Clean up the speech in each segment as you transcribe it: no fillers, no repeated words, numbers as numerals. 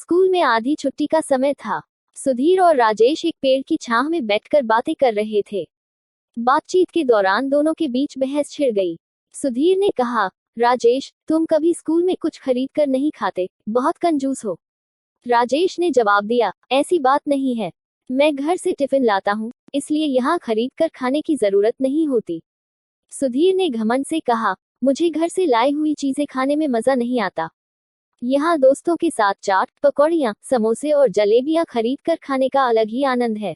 School में आधी छुट्टी का समय था। सुधीर और राजेश एक पेड़ की छांव में बैठकर बातें कर रहे थे। बातचीत के दौरान दोनों के बीच बहस छिड़ गई। सुधीर ने कहा, राजेश, तुम कभी स्कूल में कुछ खरीद कर नहीं खाते, बहुत कंजूस हो। राजेश ने जवाब दिया, ऐसी बात नहीं है, मैं घर से टिफिन लाता हूँ, इसलिए यहाँ खरीद कर खाने की जरूरत नहीं होती। सुधीर ने घमंड से कहा, मुझे घर से लाई हुई चीजें खाने में मजा नहीं आता। यहाँ दोस्तों के साथ चाट, पकौड़ियाँ, समोसे और जलेबियाँ खरीद कर खाने का अलग ही आनंद है।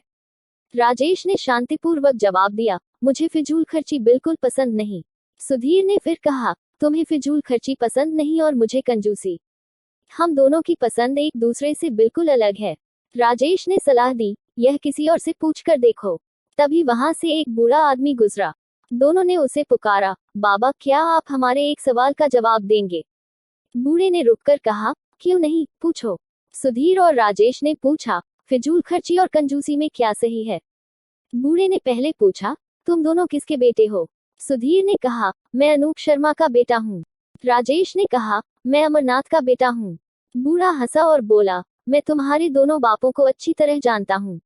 राजेश ने शांतिपूर्वक जवाब दिया, मुझे फिजूल खर्ची बिल्कुल पसंद नहीं। सुधीर ने फिर कहा, तुम्हें फिजूल खर्ची पसंद नहीं और मुझे कंजूसी। हम दोनों की पसंद एक दूसरे से बिल्कुल अलग है। राजेश ने सलाह दी, यह किसी और से पूछ कर देखो। तभी वहां से एक बूढ़ा आदमी गुजरा। दोनों ने उसे पुकारा, बाबा, क्या आप हमारे एक सवाल का जवाब देंगे? बूढ़े ने रुककर कहा, क्यों नहीं, पूछो। सुधीर और राजेश ने पूछा, फिजूल खर्ची और कंजूसी में क्या सही है? बूढ़े ने पहले पूछा, तुम दोनों किसके बेटे हो? सुधीर ने कहा, मैं अनूप शर्मा का बेटा हूँ। राजेश ने कहा, मैं अमरनाथ का बेटा हूँ। बूढ़ा हंसा और बोला, मैं तुम्हारे दोनों बापों को अच्छी तरह जानता हूँ।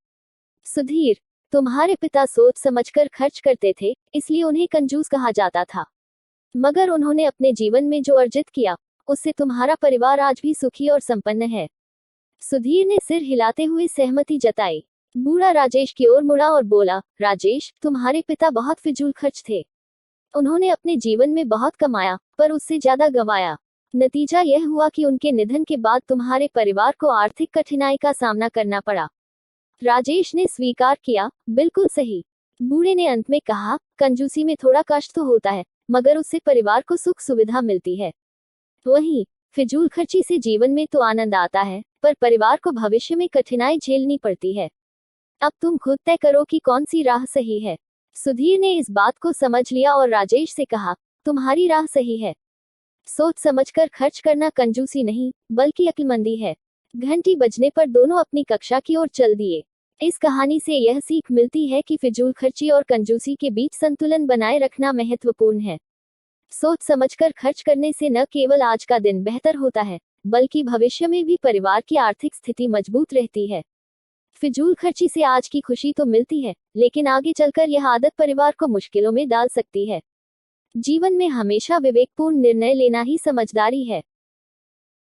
सुधीर, तुम्हारे पिता सोच समझकर खर्च करते थे, इसलिए उन्हें कंजूस कहा जाता था। मगर उन्होंने अपने जीवन में जो अर्जित किया, उससे तुम्हारा परिवार आज भी सुखी और संपन्न है। सुधीर ने सिर हिलाते हुए सहमति जताई। बूढ़ा राजेश की ओर मुड़ा और बोला, राजेश, तुम्हारे पिता बहुत फिजूल खर्च थे। उन्होंने अपने जीवन में बहुत कमाया, पर उससे ज्यादा गंवाया। नतीजा यह हुआ कि उनके निधन के बाद तुम्हारे परिवार को आर्थिक कठिनाई का सामना करना पड़ा। राजेश ने स्वीकार किया, बिल्कुल सही। बूढ़े ने अंत में कहा, कंजूसी में थोड़ा कष्ट तो होता है, मगर उससे परिवार को सुख सुविधा मिलती है। वहीं फिजूल खर्ची से जीवन में तो आनंद आता है, पर परिवार को भविष्य में कठिनाई झेलनी पड़ती है। अब तुम खुद तय करो कि कौन सी राह सही है। सुधीर ने इस बात को समझ लिया और राजेश से कहा, तुम्हारी राह सही है। सोच समझकर खर्च करना कंजूसी नहीं, बल्कि अक्लमंदी है। घंटी बजने पर दोनों अपनी कक्षा की ओर चल दिए। इस कहानी से यह सीख मिलती है कि फिजूल खर्ची और कंजूसी के बीच संतुलन बनाए रखना महत्वपूर्ण है। सोच समझकर खर्च करने से न केवल आज का दिन बेहतर होता है, बल्कि भविष्य में भी परिवार की आर्थिक स्थिति मजबूत रहती है। फिजूल खर्ची से आज की खुशी तो मिलती है, लेकिन आगे चलकर यह आदत परिवार को मुश्किलों में डाल सकती है। जीवन में हमेशा विवेकपूर्ण निर्णय लेना ही समझदारी है।